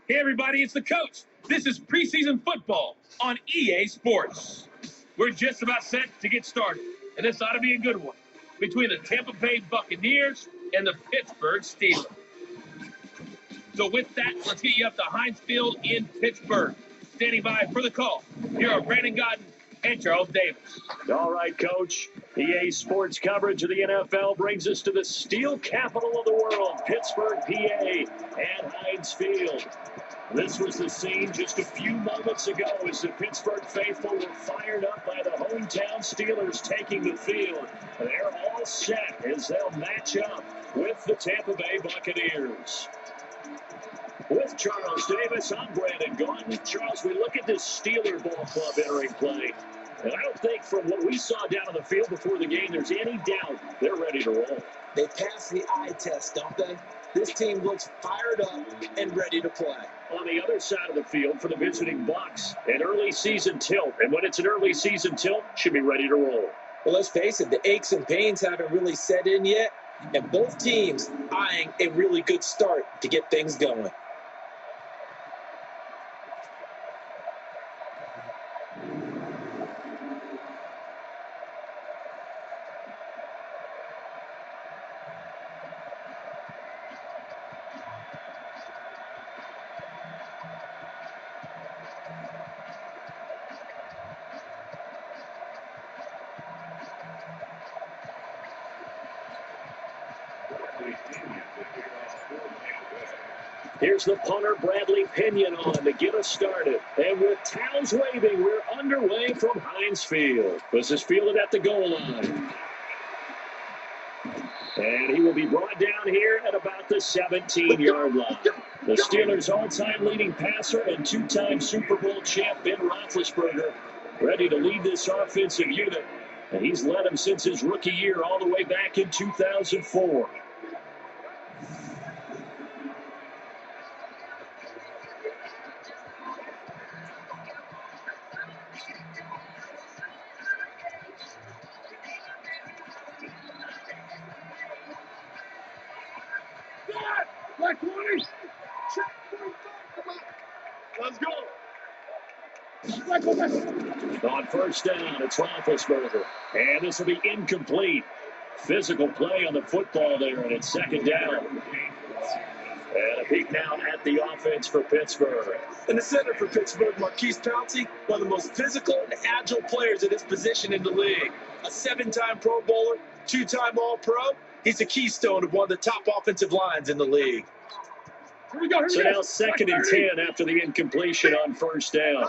Hey everybody, it's the coach. This is preseason football on EA Sports. We're just about set to get started, and this ought to be a good one between the Tampa Bay Buccaneers and the Pittsburgh Steelers. So with that, let's get you up to Heinz Field in Pittsburgh. Standing by for the call, here are Brandon Godden and Charles Davis. All right, Coach. EA Sports coverage of the NFL brings us to the steel capital of the world, Pittsburgh, PA, and Heinz Field. This was the scene just a few moments ago as the Pittsburgh faithful were fired up by the hometown Steelers taking the field. They're all set as they'll match up with the Tampa Bay Buccaneers. With Charles Davis, I'm Brandon Gaudin. Charles, we look at this Steeler ball club entering play, and I don't think from what we saw down on the field before the game there's any doubt they're ready to roll. They pass the eye test, don't they? This team looks fired up and ready to play. On the other side of the field for the visiting Bucs, an early season tilt. And when it's an early season tilt, should be ready to roll. Well, let's face it, the aches and pains haven't really set in yet, and both teams eyeing a really good start to get things going. Here's the punter, Bradley Pinion, on to get us started. And with towels waving, we're underway from Heinz Field. This is fielded at the goal line. And he will be brought down here at about the 17-yard line. The Steelers' all-time leading passer and two-time Super Bowl champ Ben Roethlisberger ready to lead this offensive unit. And he's led them since his rookie year all the way back in 2004. Let's go. On first down, it's Roethlisberger. And this will be incomplete. Physical play on the football there, and it's second down. And a peek now at the offense for Pittsburgh. In the center for Pittsburgh, Marquise Pouncey, one of the most physical and agile players at his position in the league. A 7-time Pro Bowler, 2-time All-Pro. He's a keystone of one of the top offensive lines in the league. So now second and 10 after the incompletion on first down.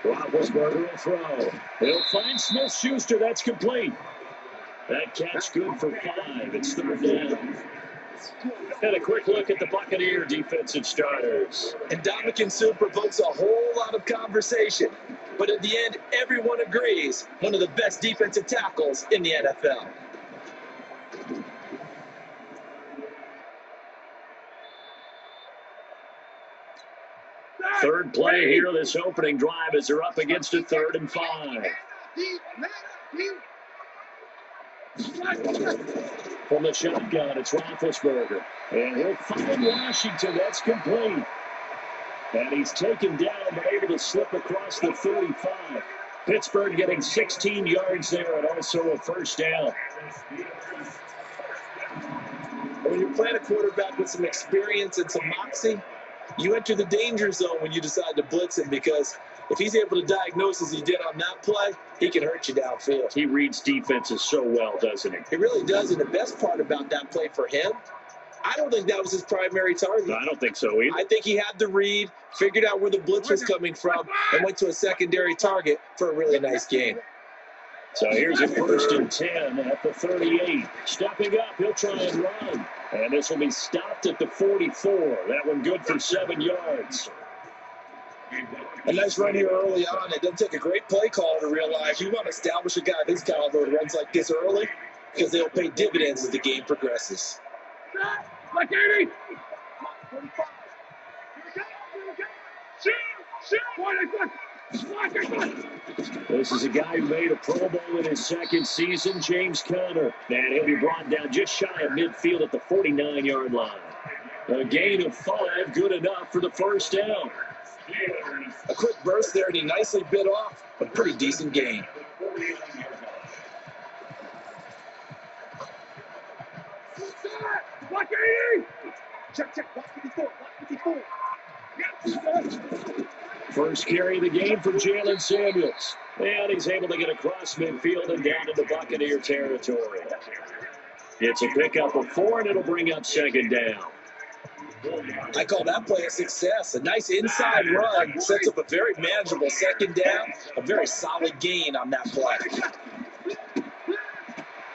Roethlisberger will throw. He'll find Smith-Schuster. That's complete. That catch good for 5. It's third down. And a quick look at the Buccaneer defensive starters. And Dominican Sue provokes a whole lot of conversation. But at the end, everyone agrees one of the best defensive tackles in the NFL. Third play here, this opening drive, as they're up against a 3rd and 5. From the shotgun, it's Roethlisberger. And he'll find Washington. That's complete. And he's taken down, but able to slip across the 35. Pittsburgh getting 16 yards there and also a first down. When you're playing a quarterback with some experience and some moxie, you enter the danger zone when you decide to blitz him, because if he's able to diagnose as he did on that play, he can hurt you downfield. He reads defenses so well, doesn't he? He really does, and the best part about that play for him, I don't think that was his primary target. No, I don't think so either. I think he had the read, figured out where the blitz was coming from, and went to a secondary target for a really nice gain. So here's a 1st and 10 at the 38. Stepping up, he'll try and run. And this will be stopped at the 44. That one good for 7 yards. A nice run here early on. It doesn't take a great play caller to realize you want to establish a guy of his caliber who runs like this early, because they'll pay dividends as the game progresses. Like 80. Shoot. This is a guy who made a Pro Bowl in his second season, James Conner. And he'll be brought down just shy of midfield at the 49-yard line. A gain of 5, good enough for the first down. A quick burst there, and he nicely bit off a pretty decent gain. First carry of the game for Jalen Samuels. And he's able to get across midfield and down into Buccaneer territory. It's a pickup of 4, and it'll bring up second down. I call that play a success. A nice inside run sets up a very manageable second down. A very solid gain on that play.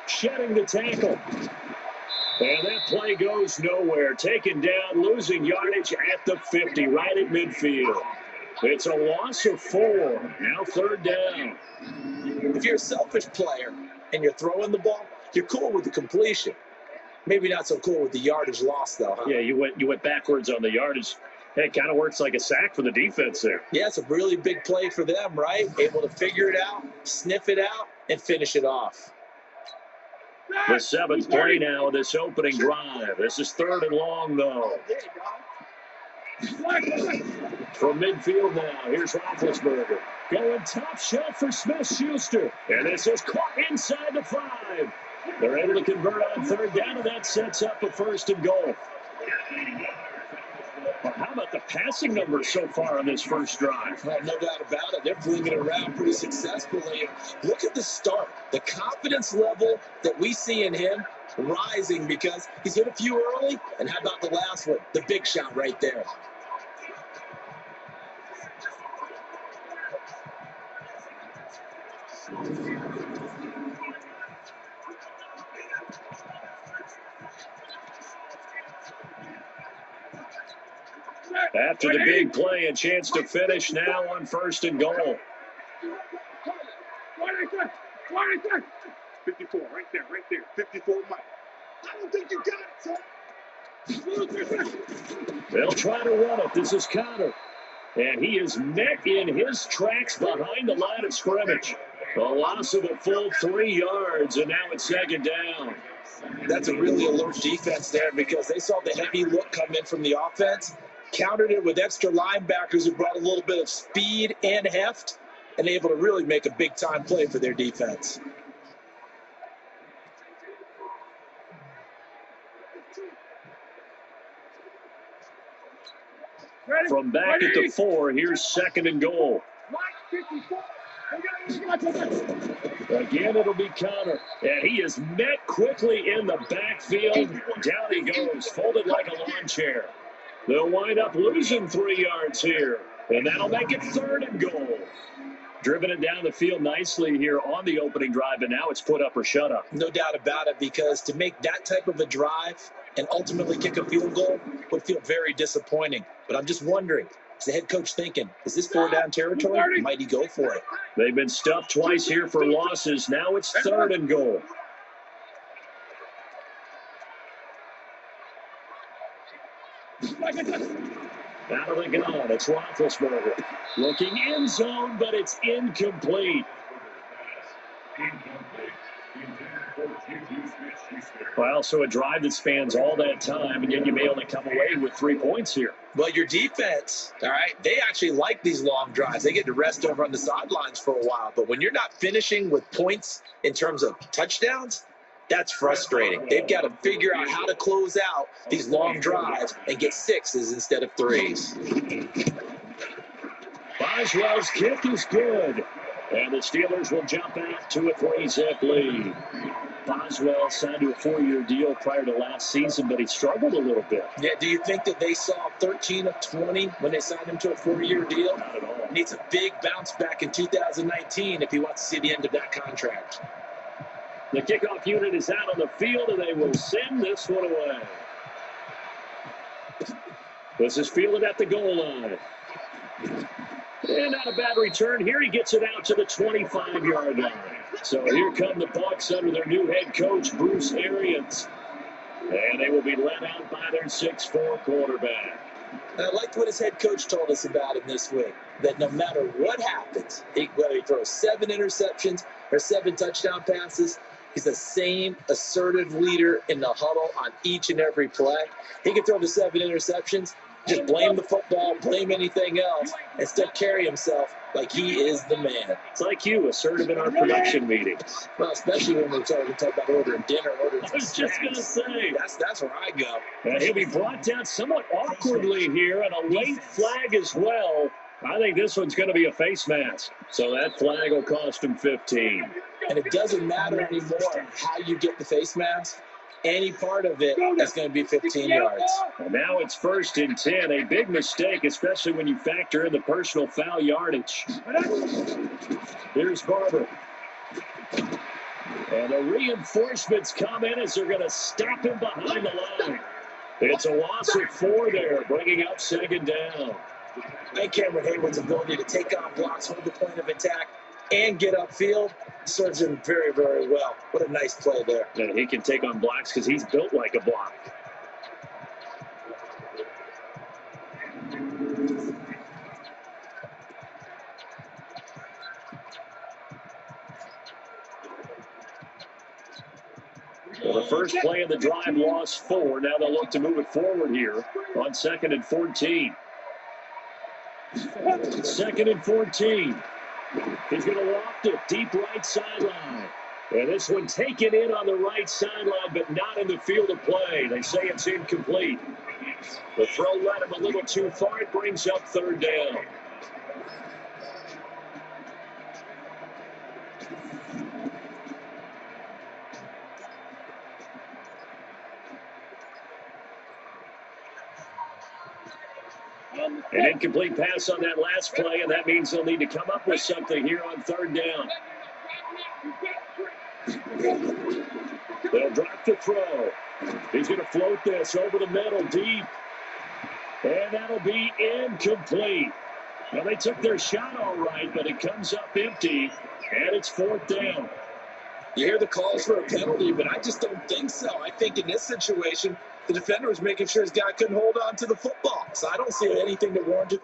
Shedding the tackle. And that play goes nowhere. Taken down, losing yardage at the 50, right at midfield. It's a loss of 4. Now third down. If you're a selfish player and you're throwing the ball, you're cool with the completion. Maybe not so cool with the yardage loss, though, huh? Yeah, you went backwards on the yardage. It kind of works like a sack for the defense there. Yeah, it's a really big play for them, right? Able to figure it out, sniff it out, and finish it off. The 7th play now of this opening drive. This is 3rd and long, though. From midfield now, here's Roethlisberger. Going top shelf for Smith-Schuster. And this is caught inside the 5. They're able to convert on third down, and that sets up a 1st and goal. Well, how about the passing numbers so far on this first drive? Well, no doubt about it. They're flinging it around pretty successfully. Look at the start. The confidence level that we see in him rising because he's hit a few early. And how about the last one? The big shot right there. After the big play, a chance to finish now on 1st and goal. 54, right there, 54, Mike. I don't think you got it, son. They'll try to run it. This is Conner. And he is met in his tracks behind the line of scrimmage. A loss of a full 3 yards, and now it's second down. That's a really alert defense there because they saw the heavy look come in from the offense, countered it with extra linebackers who brought a little bit of speed and heft, and able to really make a big-time play for their defense. From back at the 4, here's 2nd and goal. Again, it'll be Conner. And he is met quickly in the backfield. Down he goes, folded like a lawn chair. They'll wind up losing 3 yards here. And that'll make it 3rd and goal. Driven it down the field nicely here on the opening drive, and now it's put up or shut up. No doubt about it, because to make that type of a drive and ultimately kick a field goal would feel very disappointing. But I'm just wondering, is the head coach thinking, is this 4-down territory? Might he go for it? They've been stuffed twice here for losses. Now it's 3rd and goal. Out of the gun, it's Roethlisberger. Looking end zone, but it's incomplete. Well, so a drive that spans all that time, and yet you may only come away with 3 points here. Well, your defense, all right, they actually like these long drives. They get to rest over on the sidelines for a while. But when you're not finishing with points in terms of touchdowns, that's frustrating. They've got to figure out how to close out these long drives and get 6s instead of 3s. Boswell's kick is good. And the Steelers will jump out to a 3-zip lead. Boswell signed to a 4-year deal prior to last season, but he struggled a little bit. Yeah, do you think that they saw 13 of 20 when they signed him to a 4-year deal? Not at all. Needs a big bounce back in 2019 if he wants to see the end of that contract. The kickoff unit is out on the field, and they will send this one away. This is fielded at the goal line. And not a bad return. Here he gets it out to the 25-yard line. So here come the Bucs under their new head coach, Bruce Arians. And they will be led out by their 6'4" quarterback. And I liked what his head coach told us about him this week, that no matter what happens, whether he throws 7 interceptions or 7 touchdown passes, he's the same assertive leader in the huddle on each and every play. He can throw the 7 interceptions, just blame the football, blame anything else, and still carry himself like he is the man. It's like you, assertive in our production meetings. Well, especially when we're talking about ordering dinner, ordering I was just going to say. That's where I go. And he'll be brought down somewhat awkwardly here, and a late flag as well. I think this one's going to be a face mask. So that flag will cost him 15. And it doesn't matter anymore how you get the face mask. Any part of it is going to be 15 yards. And now it's 1st and 10. A big mistake, especially when you factor in the personal foul yardage. Here's Barber. And the reinforcements come in as they're going to stop him behind the line. It's a loss of 4 there, bringing up 2nd down. And Cameron Hayward's ability to take on blocks, hold the point of attack, and get upfield serves him very, very well. What a nice play there. And he can take on blocks because he's built like a block. Well, the first play of the drive lost 4. Now they'll look to move it forward here on 2nd and 14. 2nd and 14. He's going to loft it deep right sideline. And this one taken in on the right sideline, but not in the field of play. They say it's incomplete. The throw led him a little too far. It brings up 3rd down. An incomplete pass on that last play, and that means they'll need to come up with something here on 3rd down. They'll drop the throw. He's going to float this over the middle deep. And that'll be incomplete. Well, they took their shot all right, but it comes up empty, and it's 4th down. You hear the calls for a penalty, but I just don't think so. I think in this situation, the defender was making sure his guy couldn't hold on to the football. So I don't see anything that warranted.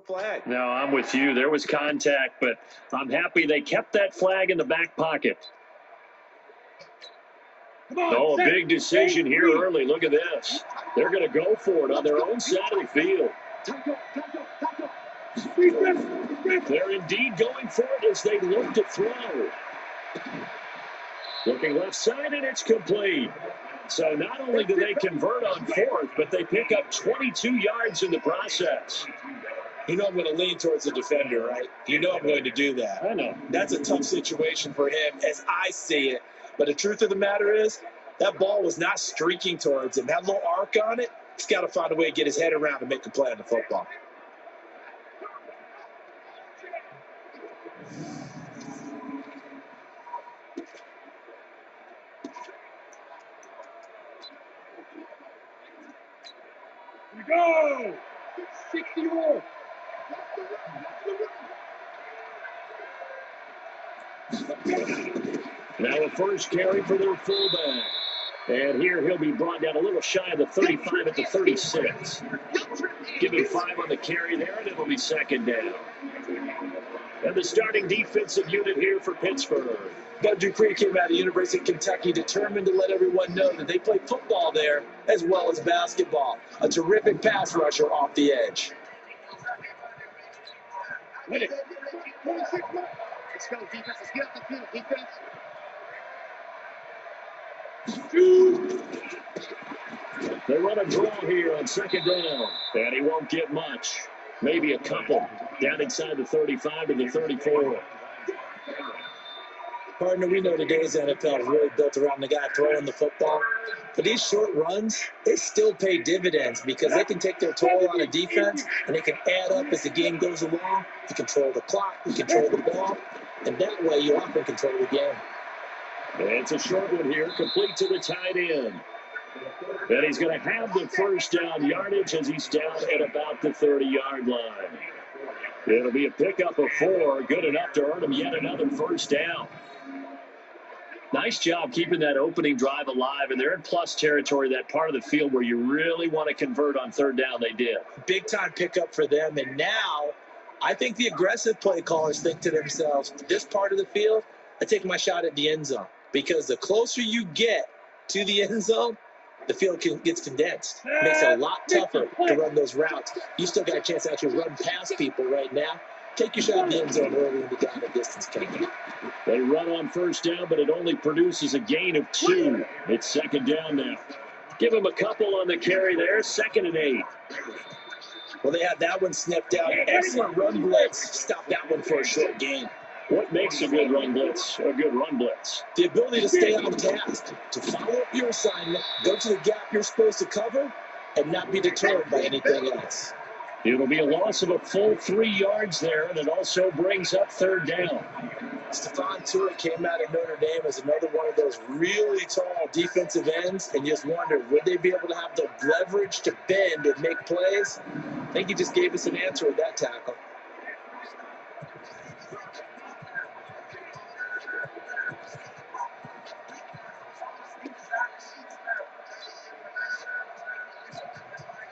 Flag. No, I'm with you. There was contact, but I'm happy they kept that flag in the back pocket. Oh, a big decision here early. Look at this. They're going to go for it on their own side of the field. They're indeed going for it as they look to throw. Looking left side, and it's complete. So not only do they convert on 4th, but they pick up 22 yards in the process. You know I'm going to lean towards the defender, right? You know I'm going to do that. I know. That's a tough situation for him as I see it. But the truth of the matter is, that ball was not streaking towards him. That little arc on it, he's got to find a way to get his head around and make a play on the football. Here we go! 60-year-old. Now a first carry for their fullback. And here he'll be brought down a little shy of the 35 at the 36. Give him 5 on the carry there, and it'll be 2nd down. And the starting defensive unit here for Pittsburgh. Bud Dupree came out of the University of Kentucky determined to let everyone know that they play football there as well as basketball. A terrific pass rusher off the edge. Let's go, defense. Let's get up the field, defense. They run a draw here on second down, and he won't get much. Maybe a couple. Down inside the 35 to the 34. Partner, we know today's NFL is really built around the guy throwing the football. But these short runs, they still pay dividends because they can take their toll on a defense and they can add up as the game goes along. You control the clock, you control the ball, and that way you often control the game. It's a short one here, complete to the tight end. And he's going to have the first down yardage as he's down at about the 30-yard line. It'll be a pickup of 4, good enough to earn him yet another first down. Nice job keeping that opening drive alive, and they're in plus territory, that part of the field where you really want to convert on third down. They did. Big-time pickup for them, and now I think the aggressive play callers think to themselves, this part of the field, I take my shot at the end zone, because the closer you get to the end zone, the field gets condensed. It makes it a lot tougher to run those routes. You still got a chance to actually run past people right now. Take your shot at the end zone early in the down and distance game. They run on first down, but it only produces a gain of 2. It's second down now. Give him a couple on the carry there, 2nd and 8. Well, they had that one snipped out. Excellent run blitz. Stop that one for a short gain. What makes a good run blitz a good run blitz? The ability to stay on task, to follow up your assignment, go to the gap you're supposed to cover, and not be deterred by anything else. It'll be a loss of a full 3 yards there, and it also brings up third down. Stephon Tuitt came out of Notre Dame as another one of those really tall defensive ends, and you just wonder, would they be able to have the leverage to bend and make plays? I think he just gave us an answer with that tackle.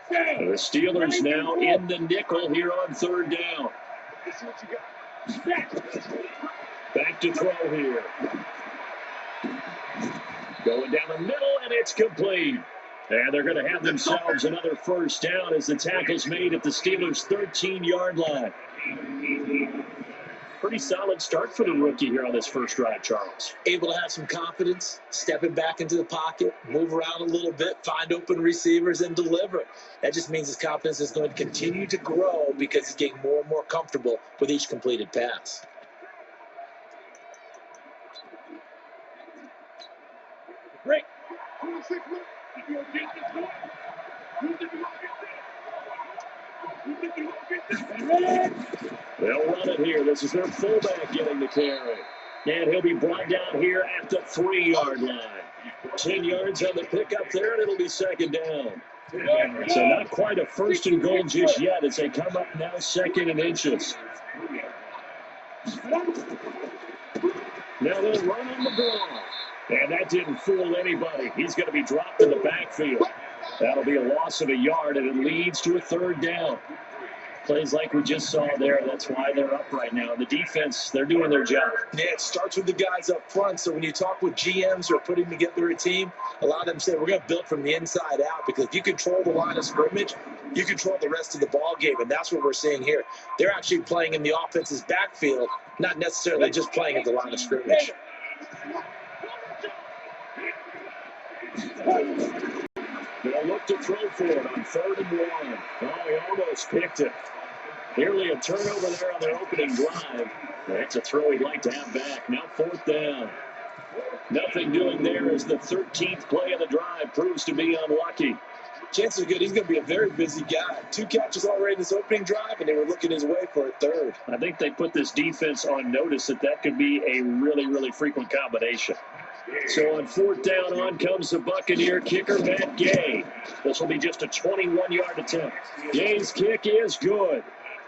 The Steelers now in the nickel here on third down. Back to throw here. Going down the middle, and it's complete. And they're going to have themselves another first down as the tackle's made at the Steelers' 13-yard line. Pretty solid start for the rookie here on this first drive, Charles. Able to have some confidence, stepping back into the pocket, move around a little bit, find open receivers, and deliver. That just means his confidence is going to continue to grow because he's getting more and more comfortable with each completed pass. Great. They'll run it here. This is their fullback getting the carry. And he'll be brought down here at the 3-yard line. 10 yards on the pickup there, and it'll be second down. So not quite a first and goal just yet as they come up now 2nd and inches. Now they'll run on the ball. And that didn't fool anybody. He's going to be dropped in the backfield. That'll be a loss of a yard, and it leads to a third down. Plays like we just saw there. That's why they're up right now. The defense, they're doing their job. Yeah, it starts with the guys up front. So when you talk with GMs who are putting together a team, a lot of them say we're going to build from the inside out, because if you control the line of scrimmage, you control the rest of the ball game, and that's what we're seeing here. They're actually playing in the offense's backfield, not necessarily just playing at the line of scrimmage. They'll look to throw for it on 3rd and 1. Oh, he almost picked it. Nearly a turnover there on their opening drive. That's a throw he'd like to have back. Now 4th down. Nothing doing there as the 13th play of the drive proves to be unlucky. Chances are good he's going to be a very busy guy. 2 catches already in this opening drive, and they were looking his way for a 3rd. I think they put this defense on notice that could be a really, really frequent combination. So on 4th down, on comes the Buccaneer kicker, Matt Gay. This will be just a 21-yard attempt. Gay's kick is good.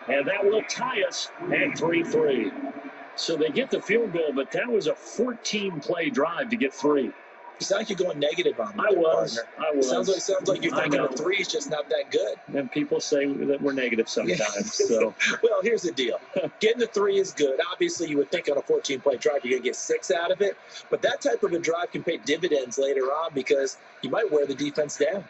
And that will tie us at 3-3. So they get the field goal, but that was a 14-play drive to get 3. You sound like you're going negative on me. I was. Sounds like you're thinking a 3 is just not that good. And people say that we're negative sometimes. So, well, here's the deal. Getting the 3 is good. Obviously, you would think on a 14-play drive you're going to get 6 out of it. But that type of a drive can pay dividends later on because you might wear the defense down.